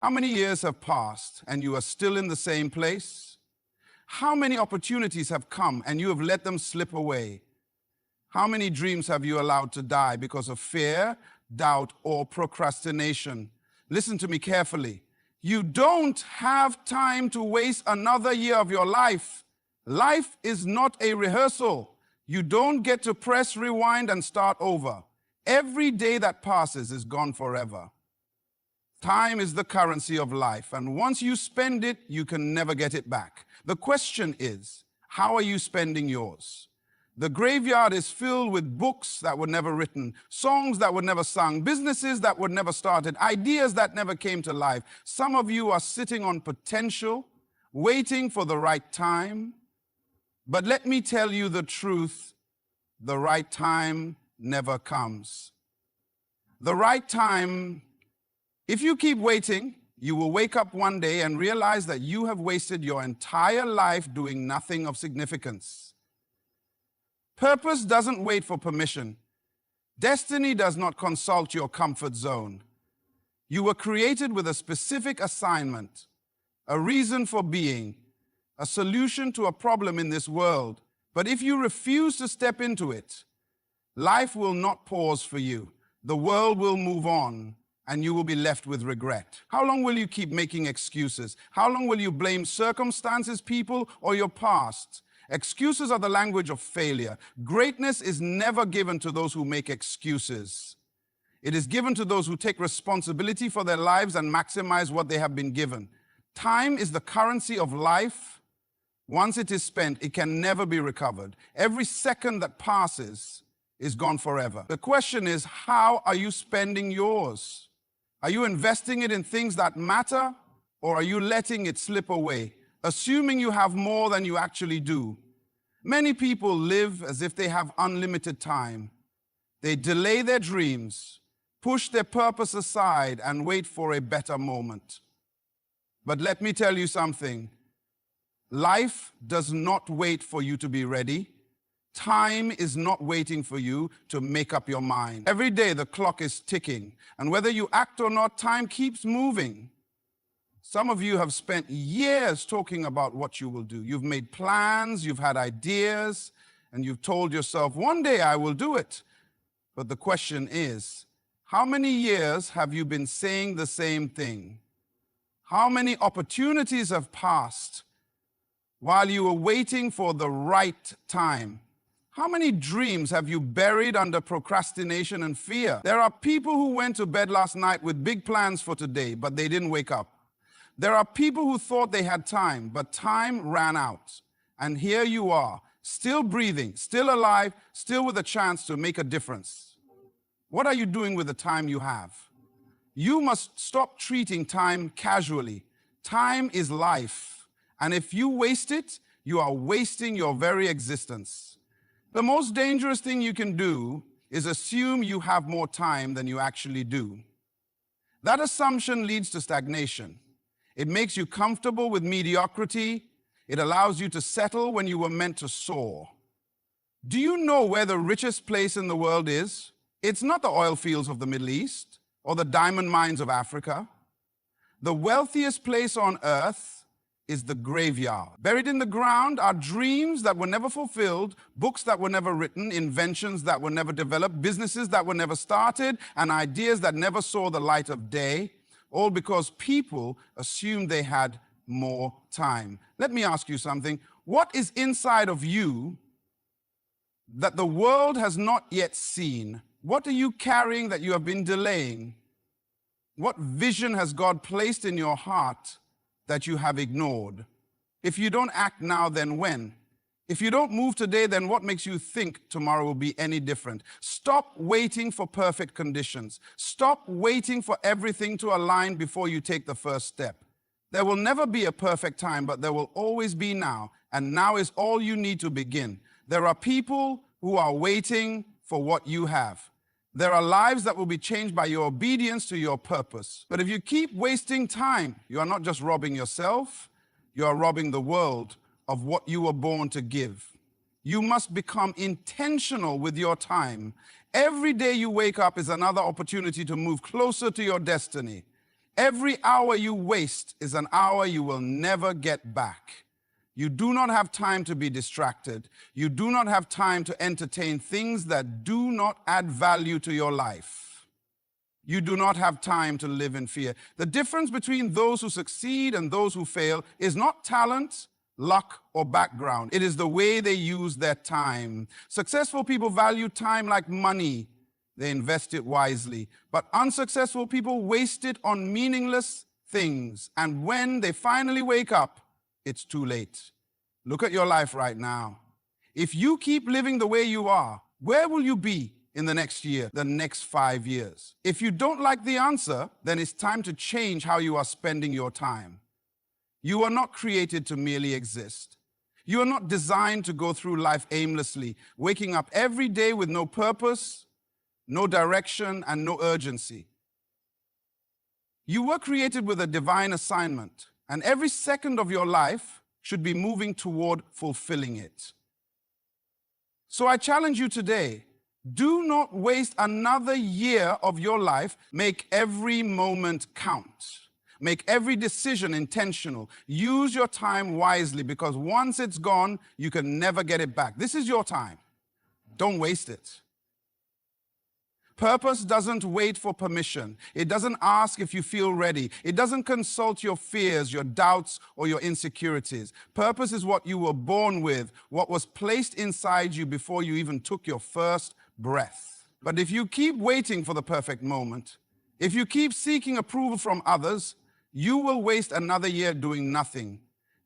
How many years have passed and you are still in the same place? How many opportunities have come and you have let them slip away? How many dreams have you allowed to die because of fear, doubt, or procrastination? Listen to me carefully. You don't have time to waste another year of your life. Life is not a rehearsal. You don't get to press rewind and start over. Every day that passes is gone forever. Time is the currency of life, and once you spend it, you can never get it back. The question is, how are you spending yours? The graveyard is filled with books that were never written, songs that were never sung, businesses that were never started, ideas that never came to life. Some of you are sitting on potential, waiting for the right time. But let me tell you the truth, the right time never comes. The right time, if you keep waiting, you will wake up one day and realize that you have wasted your entire life doing nothing of significance. Purpose doesn't wait for permission. Destiny does not consult your comfort zone. You were created with a specific assignment, a reason for being, a solution to a problem in this world. But if you refuse to step into it, life will not pause for you. The world will move on, and you will be left with regret. How long will you keep making excuses? How long will you blame circumstances, people, or your past? Excuses are the language of failure. Greatness is never given to those who make excuses. It is given to those who take responsibility for their lives and maximize what they have been given. Time is the currency of life. Once it is spent, it can never be recovered. Every second that passes is gone forever. The question is, how are you spending yours? Are you investing it in things that matter, or are you letting it slip away, assuming you have more than you actually do? Many people live as if they have unlimited time. They delay their dreams, push their purpose aside, and wait for a better moment. But let me tell you something. Life does not wait for you to be ready. Time is not waiting for you to make up your mind. Every day the clock is ticking, and whether you act or not, time keeps moving. Some of you have spent years talking about what you will do. You've made plans, you've had ideas, and you've told yourself, one day I will do it. But the question is, how many years have you been saying the same thing? How many opportunities have passed while you were waiting for the right time? How many dreams have you buried under procrastination and fear? There are people who went to bed last night with big plans for today, but they didn't wake up. There are people who thought they had time, but time ran out. And here you are, still breathing, still alive, still with a chance to make a difference. What are you doing with the time you have? You must stop treating time casually. Time is life. And if you waste it, you are wasting your very existence. The most dangerous thing you can do is assume you have more time than you actually do. That assumption leads to stagnation. It makes you comfortable with mediocrity. It allows you to settle when you were meant to soar. Do you know where the richest place in the world is? It's not the oil fields of the Middle East or the diamond mines of Africa. The wealthiest place on earth is the graveyard. Buried in the ground are dreams that were never fulfilled, books that were never written, inventions that were never developed, businesses that were never started, and ideas that never saw the light of day, all because people assumed they had more time. Let me ask you something. What is inside of you that the world has not yet seen? What are you carrying that you have been delaying? What vision has God placed in your heart that you have ignored? If you don't act now, then when? If you don't move today, then what makes you think tomorrow will be any different? Stop waiting for perfect conditions. Stop waiting for everything to align before you take the first step. There will never be a perfect time, but there will always be now, and now is all you need to begin. There are people who are waiting for what you have. There are lives that will be changed by your obedience to your purpose. But if you keep wasting time, you are not just robbing yourself, you are robbing the world of what you were born to give. You must become intentional with your time. Every day you wake up is another opportunity to move closer to your destiny. Every hour you waste is an hour you will never get back. You do not have time to be distracted. You do not have time to entertain things that do not add value to your life. You do not have time to live in fear. The difference between those who succeed and those who fail is not talent, luck, or background. It is the way they use their time. Successful people value time like money. They invest it wisely. But unsuccessful people waste it on meaningless things. And when they finally wake up, it's too late. Look at your life right now. If you keep living the way you are, where will you be in the next year, the next 5 years? If you don't like the answer, then it's time to change how you are spending your time. You are not created to merely exist. You are not designed to go through life aimlessly, waking up every day with no purpose, no direction, and no urgency. You were created with a divine assignment, and every second of your life should be moving toward fulfilling it. So I challenge you today, do not waste another year of your life. Make every moment count. Make every decision intentional. Use your time wisely, because once it's gone, you can never get it back. This is your time. Don't waste it. Purpose doesn't wait for permission. It doesn't ask if you feel ready. It doesn't consult your fears, your doubts, or your insecurities. Purpose is what you were born with, what was placed inside you before you even took your first breath. But if you keep waiting for the perfect moment, if you keep seeking approval from others, you will waste another year doing nothing.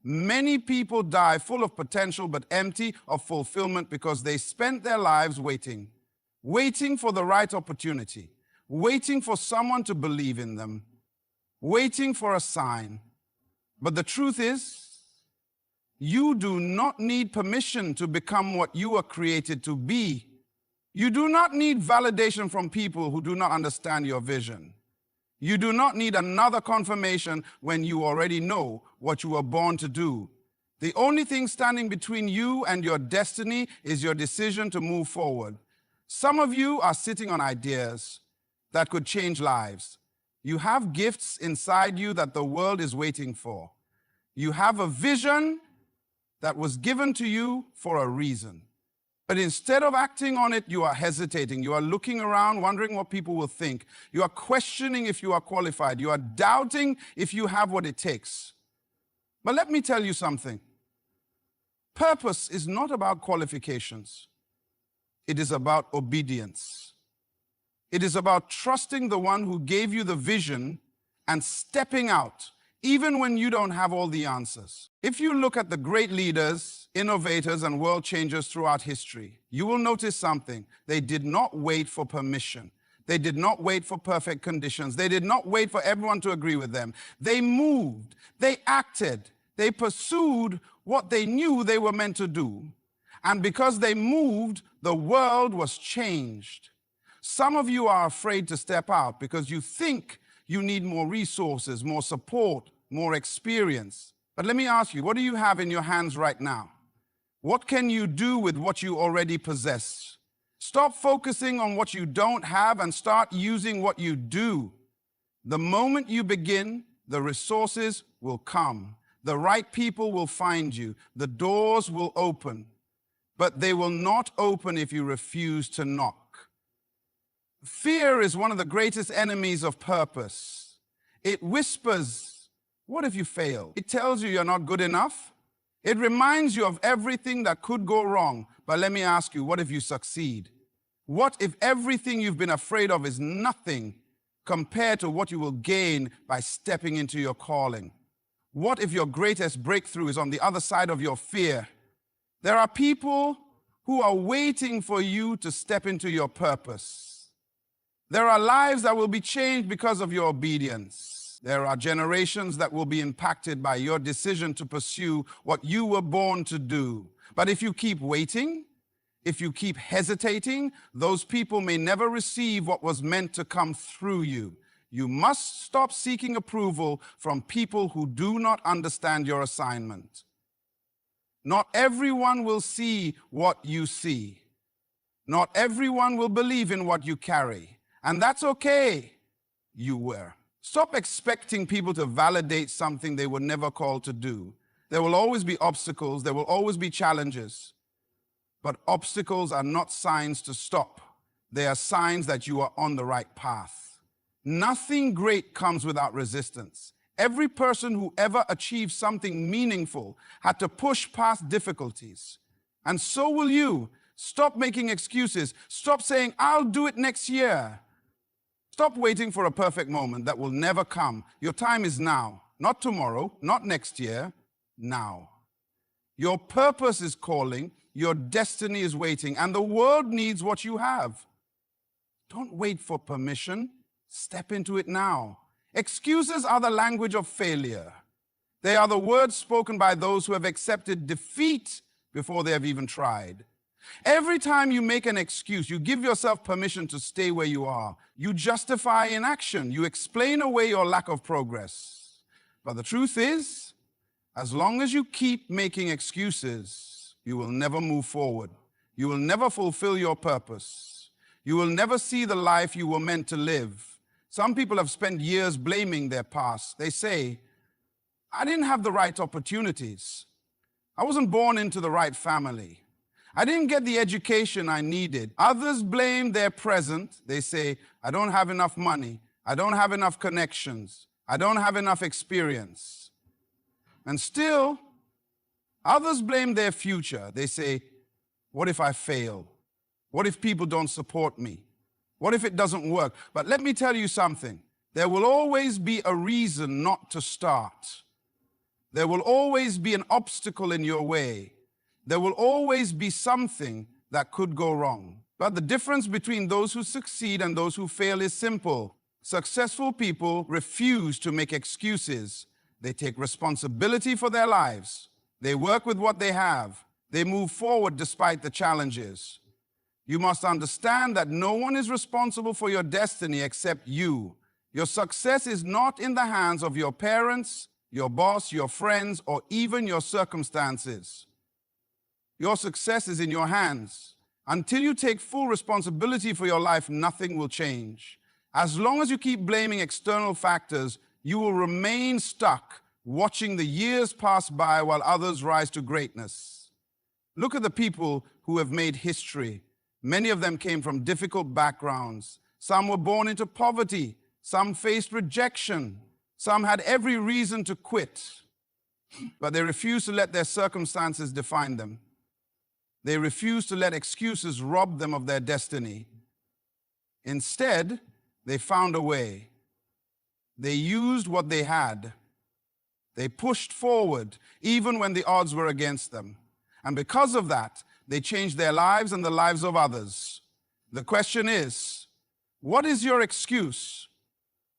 Many people die full of potential but empty of fulfillment because they spent their lives waiting for the right opportunity, waiting for someone to believe in them, waiting for a sign. But the truth is, you do not need permission to become what you were created to be. You do not need validation from people who do not understand your vision. You do not need another confirmation when you already know what you were born to do. The only thing standing between you and your destiny is your decision to move forward. Some of you are sitting on ideas that could change lives. You have gifts inside you that the world is waiting for. You have a vision that was given to you for a reason. But instead of acting on it, you are hesitating. You are looking around, wondering what people will think. You are questioning if you are qualified. You are doubting if you have what it takes. But let me tell you something. Purpose is not about qualifications. It is about obedience. It is about trusting the one who gave you the vision and stepping out, even when you don't have all the answers. If you look at the great leaders, innovators, and world changers throughout history, you will notice something. They did not wait for permission. They did not wait for perfect conditions. They did not wait for everyone to agree with them. They moved, they acted, they pursued what they knew they were meant to do. And because they moved, the world was changed. Some of you are afraid to step out because you think you need more resources, more support, more experience. But let me ask you, what do you have in your hands right now? What can you do with what you already possess? Stop focusing on what you don't have and start using what you do. The moment you begin, the resources will come. The right people will find you. The doors will open. But they will not open if you refuse to knock. Fear is one of the greatest enemies of purpose. It whispers, what if you fail? It tells you you're not good enough. It reminds you of everything that could go wrong. But let me ask you, what if you succeed? What if everything you've been afraid of is nothing compared to what you will gain by stepping into your calling? What if your greatest breakthrough is on the other side of your fear? There are people who are waiting for you to step into your purpose. There are lives that will be changed because of your obedience. There are generations that will be impacted by your decision to pursue what you were born to do. But if you keep waiting, if you keep hesitating, those people may never receive what was meant to come through you. You must stop seeking approval from people who do not understand your assignment. Not everyone will see what you see. Not everyone will believe in what you carry. And that's okay. You were. Stop expecting people to validate something they were never called to do. There will always be obstacles, there will always be challenges, but obstacles are not signs to stop. They are signs that you are on the right path. Nothing great comes without resistance. Every person who ever achieved something meaningful had to push past difficulties. And so will you. Stop making excuses. Stop saying, I'll do it next year. Stop waiting for a perfect moment that will never come. Your time is now, not tomorrow, not next year, now. Your purpose is calling, your destiny is waiting, and the world needs what you have. Don't wait for permission. Step into it now. Excuses are the language of failure. They are the words spoken by those who have accepted defeat before they have even tried. Every time you make an excuse, you give yourself permission to stay where you are. You justify inaction. You explain away your lack of progress. But the truth is, as long as you keep making excuses, you will never move forward. You will never fulfill your purpose. You will never see the life you were meant to live. Some people have spent years blaming their past. They say, I didn't have the right opportunities. I wasn't born into the right family. I didn't get the education I needed. Others blame their present. They say, I don't have enough money. I don't have enough connections. I don't have enough experience. And still, others blame their future. They say, what if I fail? What if people don't support me? What if it doesn't work? But let me tell you something. There will always be a reason not to start. There will always be an obstacle in your way. There will always be something that could go wrong. But the difference between those who succeed and those who fail is simple. Successful people refuse to make excuses. They take responsibility for their lives. They work with what they have. They move forward despite the challenges. You must understand that no one is responsible for your destiny except you. Your success is not in the hands of your parents, your boss, your friends, or even your circumstances. Your success is in your hands. Until you take full responsibility for your life, nothing will change. As long as you keep blaming external factors, you will remain stuck watching the years pass by while others rise to greatness. Look at the people who have made history. Many of them came from difficult backgrounds. Some were born into poverty. Some faced rejection. Some had every reason to quit. But they refused to let their circumstances define them. They refused to let excuses rob them of their destiny. Instead, they found a way. They used what they had. They pushed forward, even when the odds were against them. And because of that, they changed their lives and the lives of others. The question is, what is your excuse?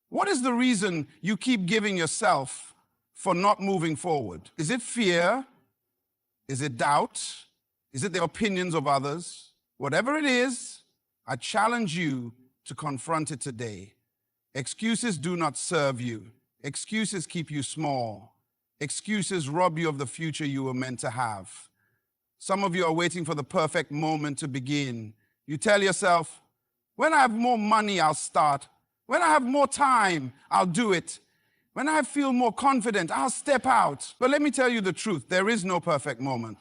What is the reason you keep giving yourself for not moving forward? Is it fear? Is it doubt? Is it the opinions of others? Whatever it is, I challenge you to confront it today. Excuses do not serve you. Excuses keep you small. Excuses rob you of the future you were meant to have. Some of you are waiting for the perfect moment to begin. You tell yourself, when I have more money, I'll start. When I have more time, I'll do it. When I feel more confident, I'll step out. But let me tell you the truth, there is no perfect moment.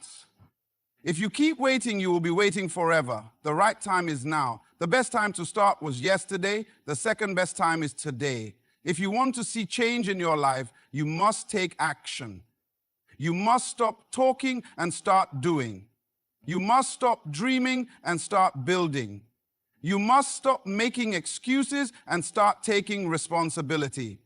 If you keep waiting, you will be waiting forever. The right time is now. The best time to start was yesterday. The second best time is today. If you want to see change in your life, you must take action. You must stop talking and start doing. You must stop dreaming and start building. You must stop making excuses and start taking responsibility.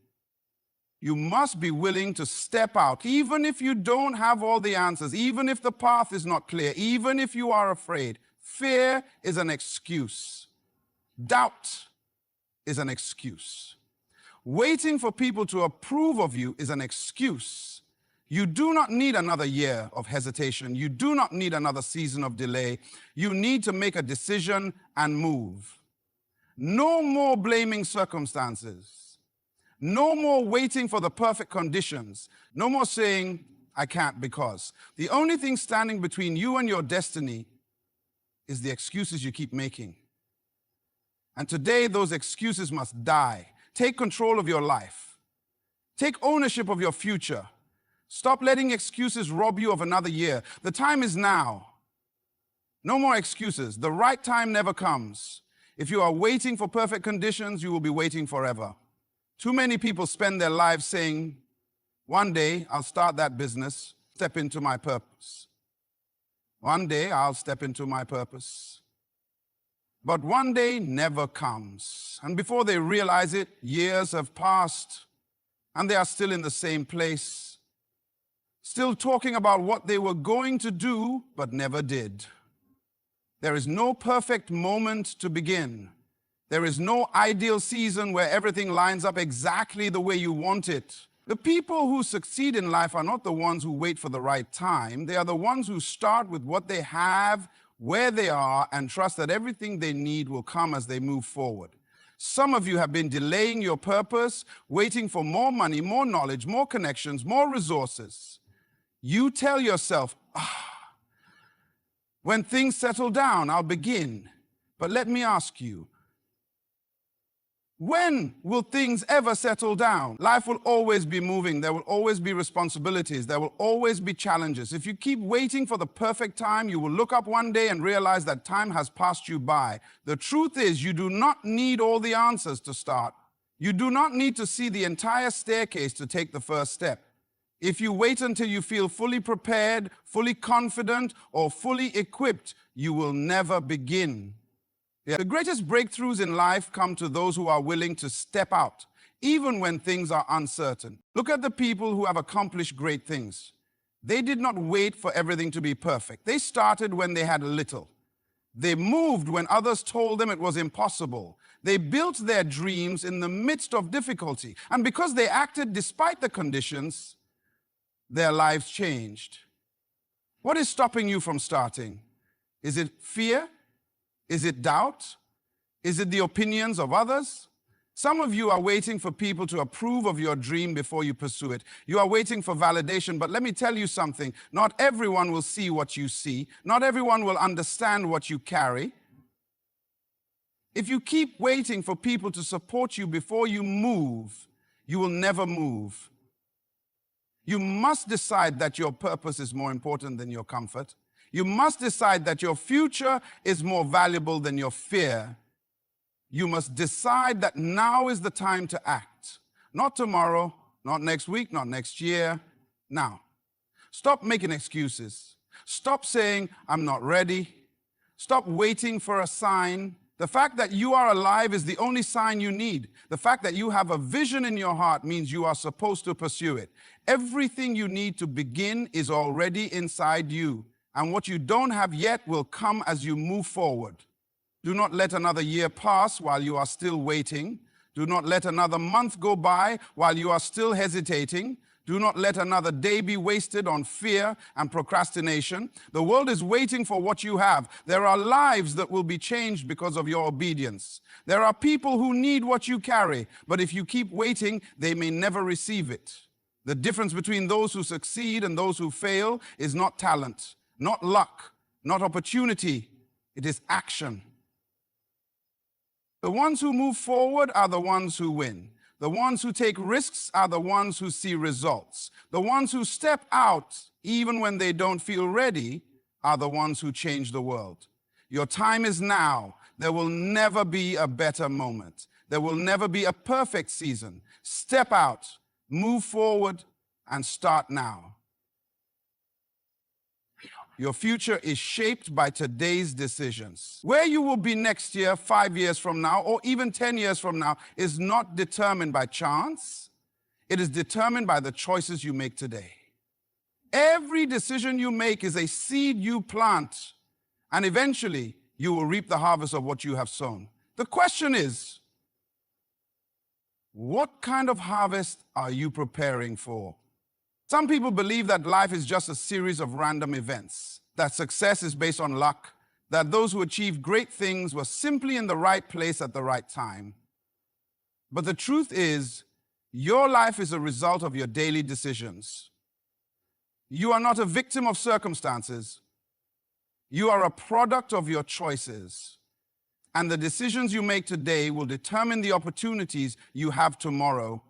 You must be willing to step out, even if you don't have all the answers, even if the path is not clear, even if you are afraid. Fear is an excuse. Doubt is an excuse. Waiting for people to approve of you is an excuse. You do not need another year of hesitation. You do not need another season of delay. You need to make a decision and move. No more blaming circumstances. No more waiting for the perfect conditions. No more saying, I can't because. The only thing standing between you and your destiny is the excuses you keep making. And today, those excuses must die. Take control of your life. Take ownership of your future. Stop letting excuses rob you of another year. The time is now. No more excuses. The right time never comes. If you are waiting for perfect conditions, you will be waiting forever. Too many people spend their lives saying, one day I'll start that business, step into my purpose. One day I'll step into my purpose. But one day never comes. And before they realize it, years have passed, and they are still in the same place, still talking about what they were going to do, but never did. There is no perfect moment to begin. There is no ideal season where everything lines up exactly the way you want it. The people who succeed in life are not the ones who wait for the right time. They are the ones who start with what they have, where they are, and trust that everything they need will come as they move forward. Some of you have been delaying your purpose, waiting for more money, more knowledge, more connections, more resources. You tell yourself, when things settle down, I'll begin. But let me ask you, when will things ever settle down? Life will always be moving. There will always be responsibilities. There will always be challenges. If you keep waiting for the perfect time, you will look up one day and realize that time has passed you by. The truth is, you do not need all the answers to start. You do not need to see the entire staircase to take the first step. If you wait until you feel fully prepared, fully confident, or fully equipped, you will never begin. The greatest breakthroughs in life come to those who are willing to step out, even when things are uncertain. Look at the people who have accomplished great things. They did not wait for everything to be perfect. They started when they had little. They moved when others told them it was impossible. They built their dreams in the midst of difficulty. And because they acted despite the conditions, their lives changed. What is stopping you from starting? Is it fear? Is it doubt? Is it the opinions of others? Some of you are waiting for people to approve of your dream before you pursue it. You are waiting for validation, but let me tell you something. Not everyone will see what you see. Not everyone will understand what you carry. If you keep waiting for people to support you before you move, you will never move. You must decide that your purpose is more important than your comfort. You must decide that your future is more valuable than your fear. You must decide that now is the time to act. Not tomorrow, not next week, not next year, now. Stop making excuses. Stop saying, I'm not ready. Stop waiting for a sign. The fact that you are alive is the only sign you need. The fact that you have a vision in your heart means you are supposed to pursue it. Everything you need to begin is already inside you. And what you don't have yet will come as you move forward. Do not let another year pass while you are still waiting. Do not let another month go by while you are still hesitating. Do not let another day be wasted on fear and procrastination. The world is waiting for what you have. There are lives that will be changed because of your obedience. There are people who need what you carry, but if you keep waiting, they may never receive it. The difference between those who succeed and those who fail is not talent, not luck, not opportunity. It is action. The ones who move forward are the ones who win. The ones who take risks are the ones who see results. The ones who step out, even when they don't feel ready, are the ones who change the world. Your time is now. There will never be a better moment. There will never be a perfect season. Step out, move forward, and start now. Your future is shaped by today's decisions. Where you will be next year, 5 years from now, or even 10 years from now, is not determined by chance. It is determined by the choices you make today. Every decision you make is a seed you plant, and eventually you will reap the harvest of what you have sown. The question is, what kind of harvest are you preparing for? Some people believe that life is just a series of random events, that success is based on luck, that those who achieve great things were simply in the right place at the right time. But the truth is, your life is a result of your daily decisions. You are not a victim of circumstances. You are a product of your choices. And the decisions you make today will determine the opportunities you have tomorrow.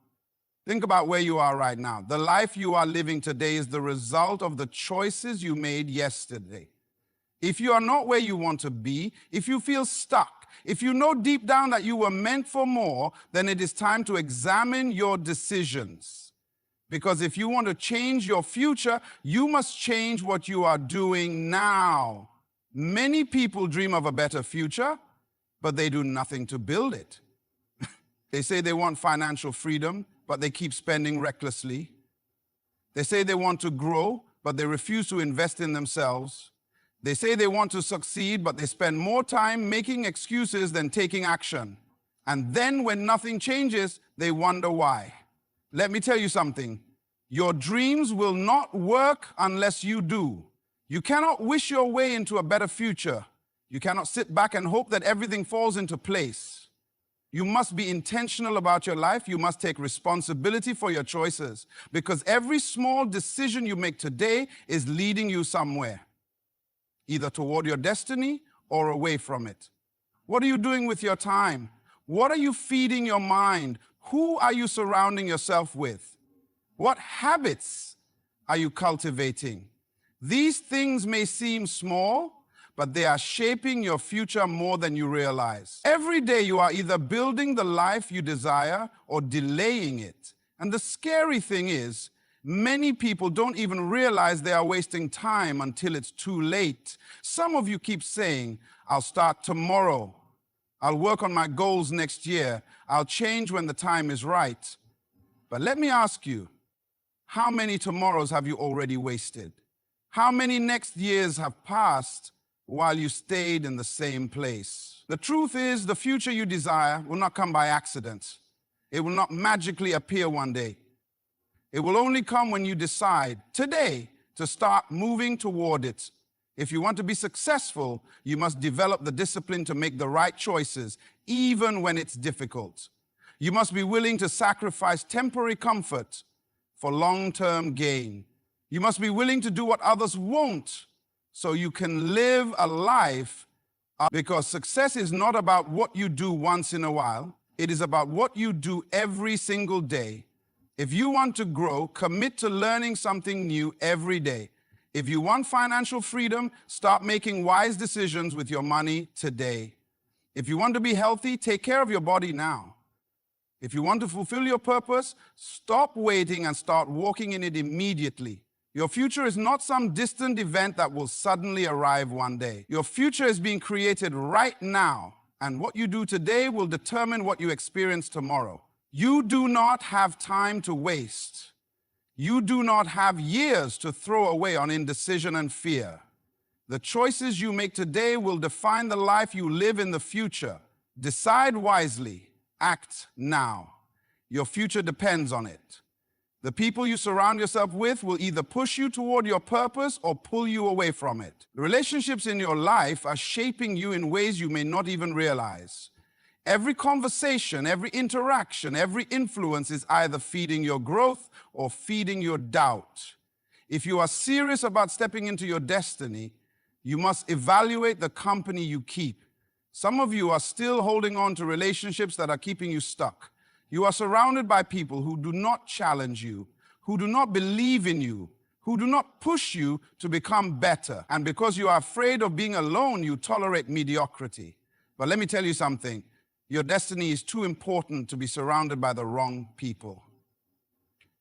Think about where you are right now. The life you are living today is the result of the choices you made yesterday. If you are not where you want to be, if you feel stuck, if you know deep down that you were meant for more, then it is time to examine your decisions. Because if you want to change your future, you must change what you are doing now. Many people dream of a better future, but they do nothing to build it. They say they want financial freedom, but they keep spending recklessly. They say they want to grow, but they refuse to invest in themselves. They say they want to succeed, but they spend more time making excuses than taking action. And then when nothing changes, they wonder why. Let me tell you something. Your dreams will not work unless you do. You cannot wish your way into a better future. You cannot sit back and hope that everything falls into place. You must be intentional about your life. You must take responsibility for your choices, because every small decision you make today is leading you somewhere, either toward your destiny or away from it. What are you doing with your time? What are you feeding your mind? Who are you surrounding yourself with? What habits are you cultivating? These things may seem small, but they are shaping your future more than you realize. Every day you are either building the life you desire or delaying it. And the scary thing is, many people don't even realize they are wasting time until it's too late. Some of you keep saying, I'll start tomorrow. I'll work on my goals next year. I'll change when the time is right. But let me ask you, how many tomorrows have you already wasted? How many next years have passed while you stayed in the same place? The truth is, the future you desire will not come by accident. It will not magically appear one day. It will only come when you decide today to start moving toward it. If you want to be successful, you must develop the discipline to make the right choices, even when it's difficult. You must be willing to sacrifice temporary comfort for long-term gain. You must be willing to do what others won't so you can live a life, because success is not about what you do once in a while. It is about what you do every single day. If you want to grow, commit to learning something new every day. If you want financial freedom, start making wise decisions with your money today. If you want to be healthy, take care of your body now. If you want to fulfill your purpose, stop waiting and start walking in it immediately. Your future is not some distant event that will suddenly arrive one day. Your future is being created right now, and what you do today will determine what you experience tomorrow. You do not have time to waste. You do not have years to throw away on indecision and fear. The choices you make today will define the life you live in the future. Decide wisely. Act now. Your future depends on it. The people you surround yourself with will either push you toward your purpose or pull you away from it. The relationships in your life are shaping you in ways you may not even realize. Every conversation, every interaction, every influence is either feeding your growth or feeding your doubt. If you are serious about stepping into your destiny, you must evaluate the company you keep. Some of you are still holding on to relationships that are keeping you stuck. You are surrounded by people who do not challenge you, who do not believe in you, who do not push you to become better. And because you are afraid of being alone, you tolerate mediocrity. But let me tell you something. Your destiny is too important to be surrounded by the wrong people.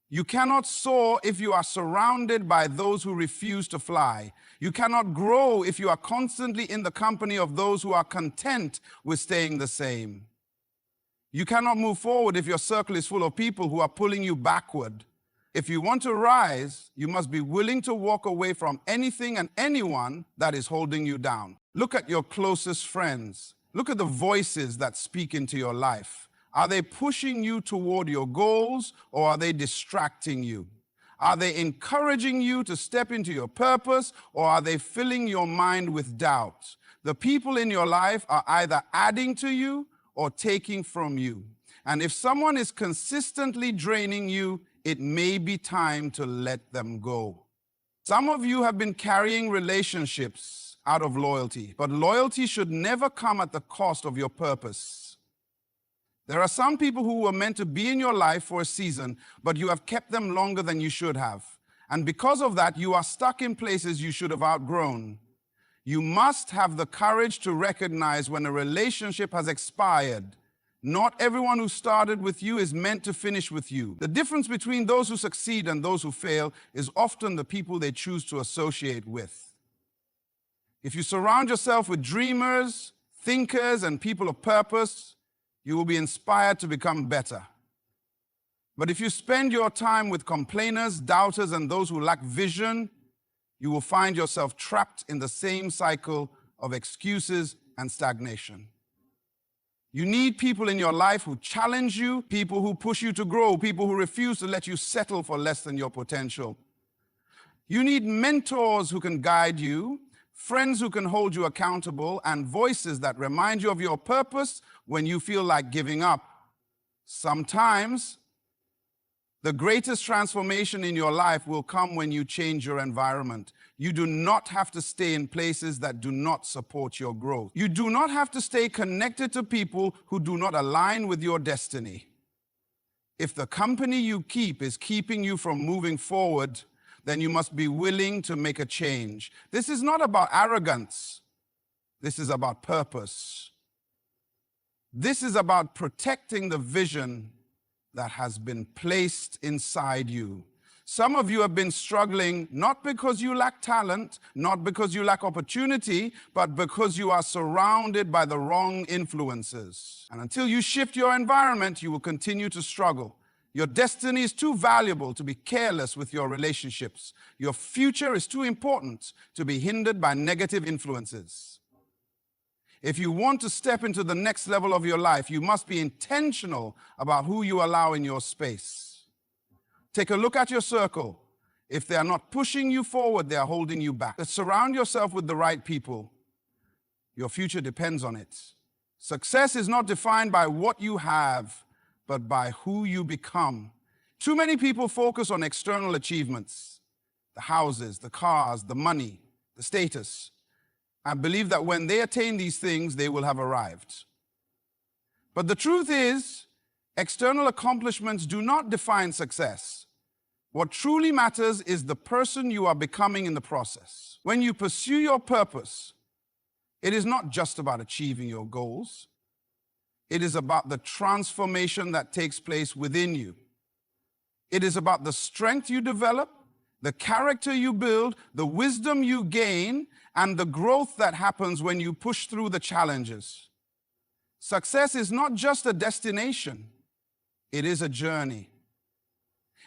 You cannot soar if you are surrounded by those who refuse to fly. You cannot grow if you are constantly in the company of those who are content with staying the same. You cannot move forward if your circle is full of people who are pulling you backward. If you want to rise, you must be willing to walk away from anything and anyone that is holding you down. Look at your closest friends. Look at the voices that speak into your life. Are they pushing you toward your goals, or are they distracting you? Are they encouraging you to step into your purpose, or are they filling your mind with doubt? The people in your life are either adding to you or taking from you. And if someone is consistently draining you, it may be time to let them go. Some of you have been carrying relationships out of loyalty. But loyalty should never come at the cost of your purpose. There are some people who were meant to be in your life for a season, but you have kept them longer than you should have. And because of that, you are stuck in places you should have outgrown. You must have the courage to recognize when a relationship has expired. Not everyone who started with you is meant to finish with you. The difference between those who succeed and those who fail is often the people they choose to associate with. If you surround yourself with dreamers, thinkers, and people of purpose, you will be inspired to become better. But if you spend your time with complainers, doubters, and those who lack vision, you will find yourself trapped in the same cycle of excuses and stagnation. You need people in your life who challenge you, people who push you to grow, people who refuse to let you settle for less than your potential. You need mentors who can guide you, friends who can hold you accountable, and voices that remind you of your purpose when you feel like giving up. Sometimes, the greatest transformation in your life will come when you change your environment. You do not have to stay in places that do not support your growth. You do not have to stay connected to people who do not align with your destiny. If the company you keep is keeping you from moving forward, then you must be willing to make a change. This is not about arrogance. This is about purpose. This is about protecting the vision that has been placed inside you. Some of you have been struggling not because you lack talent, not because you lack opportunity, but because you are surrounded by the wrong influences. And until you shift your environment, you will continue to struggle. Your destiny is too valuable to be careless with your relationships. Your future is too important to be hindered by negative influences. If you want to step into the next level of your life, you must be intentional about who you allow in your space. Take a look at your circle. If they are not pushing you forward, they are holding you back. Surround yourself with the right people. Your future depends on it. Success is not defined by what you have, but by who you become. Too many people focus on external achievements, the houses, the cars, the money, the status, and believe that when they attain these things, they will have arrived. But the truth is, external accomplishments do not define success. What truly matters is the person you are becoming in the process. When you pursue your purpose, it is not just about achieving your goals. It is about the transformation that takes place within you. It is about the strength you develop, the character you build, the wisdom you gain, and the growth that happens when you push through the challenges. Success is not just a destination, it is a journey.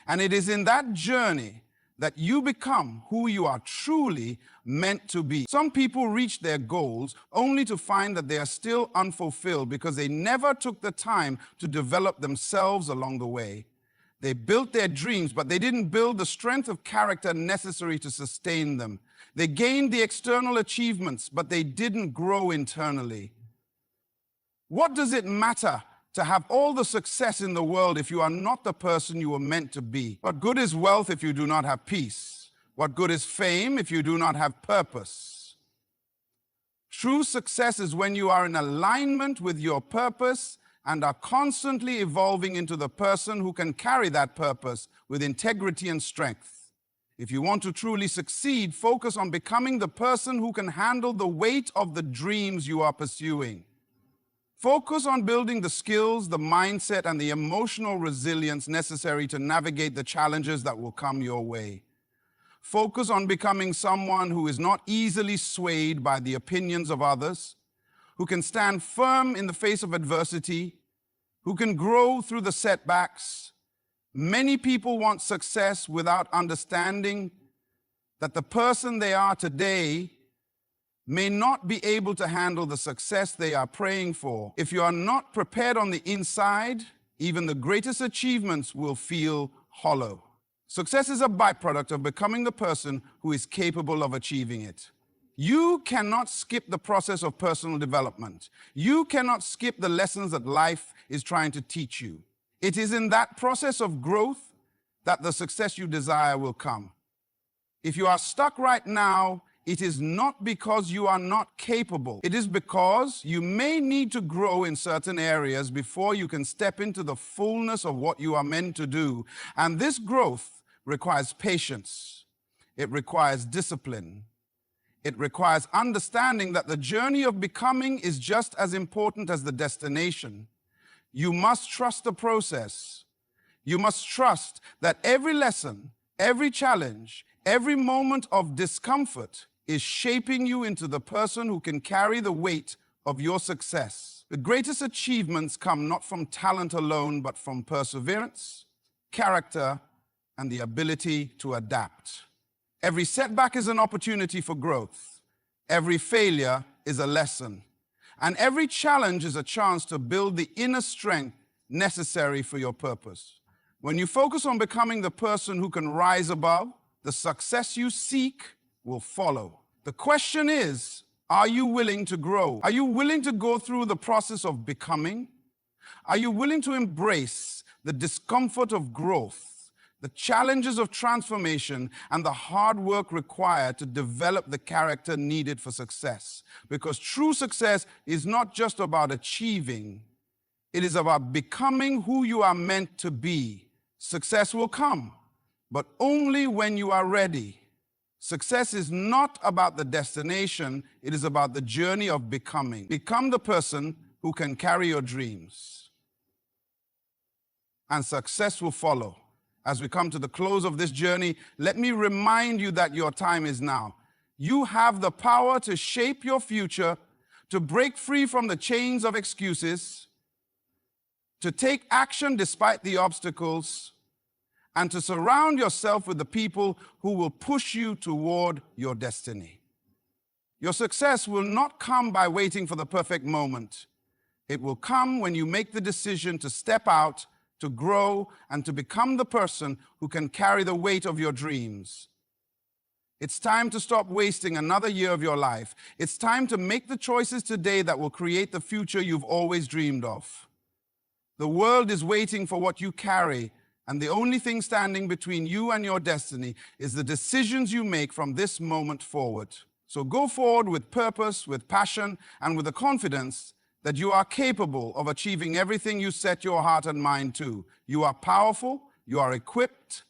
And it is in that journey that you become who you are truly meant to be. Some people reach their goals only to find that they are still unfulfilled because they never took the time to develop themselves along the way. They built their dreams, but they didn't build the strength of character necessary to sustain them. They gained the external achievements, but they didn't grow internally. What does it matter to have all the success in the world if you are not the person you were meant to be? What good is wealth if you do not have peace? What good is fame if you do not have purpose? True success is when you are in alignment with your purpose and are constantly evolving into the person who can carry that purpose with integrity and strength. If you want to truly succeed, focus on becoming the person who can handle the weight of the dreams you are pursuing. Focus on building the skills, the mindset, and the emotional resilience necessary to navigate the challenges that will come your way. Focus on becoming someone who is not easily swayed by the opinions of others, who can stand firm in the face of adversity, who can grow through the setbacks. Many people want success without understanding that the person they are today may not be able to handle the success they are praying for. If you are not prepared on the inside, even the greatest achievements will feel hollow. Success is a byproduct of becoming the person who is capable of achieving it. You cannot skip the process of personal development. You cannot skip the lessons that life is trying to teach you. It is in that process of growth that the success you desire will come. If you are stuck right now it is not because you are not capable. It is because you may need to grow in certain areas before you can step into the fullness of what you are meant to do. And this growth requires patience. It requires discipline. It requires understanding that the journey of becoming is just as important as the destination. You must trust the process. You must trust that every lesson, every challenge, every moment of discomfort is shaping you into the person who can carry the weight of your success. The greatest achievements come not from talent alone, but from perseverance, character, and the ability to adapt. Every setback is an opportunity for growth. Every failure is a lesson. And every challenge is a chance to build the inner strength necessary for your purpose. When you focus on becoming the person who can rise above, the success you seek will follow. The question is, are you willing to grow? Are you willing to go through the process of becoming? Are you willing to embrace the discomfort of growth, the challenges of transformation, and the hard work required to develop the character needed for success? Because true success is not just about achieving, it is about becoming who you are meant to be. Success will come, but only when you are ready. Success is not about the destination, it is about the journey of becoming. Become the person who can carry your dreams. And success will follow. As we come to the close of this journey, let me remind you that your time is now. You have the power to shape your future, to break free from the chains of excuses, to take action despite the obstacles, and to surround yourself with the people who will push you toward your destiny. Your success will not come by waiting for the perfect moment. It will come when you make the decision to step out, to grow, and to become the person who can carry the weight of your dreams. It's time to stop wasting another year of your life. It's time to make the choices today that will create the future you've always dreamed of. The world is waiting for what you carry, and the only thing standing between you and your destiny is the decisions you make from this moment forward. So go forward with purpose, with passion, and with the confidence that you are capable of achieving everything you set your heart and mind to. You are powerful, you are equipped,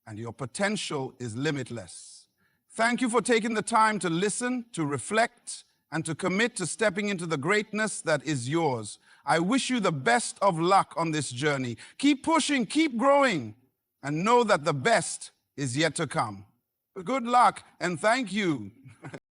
and your potential is limitless. Thank you for taking the time to listen, to reflect, and to commit to stepping into the greatness that is yours. I wish you the best of luck on this journey. Keep pushing, keep growing, and know that the best is yet to come. Good luck, and thank you.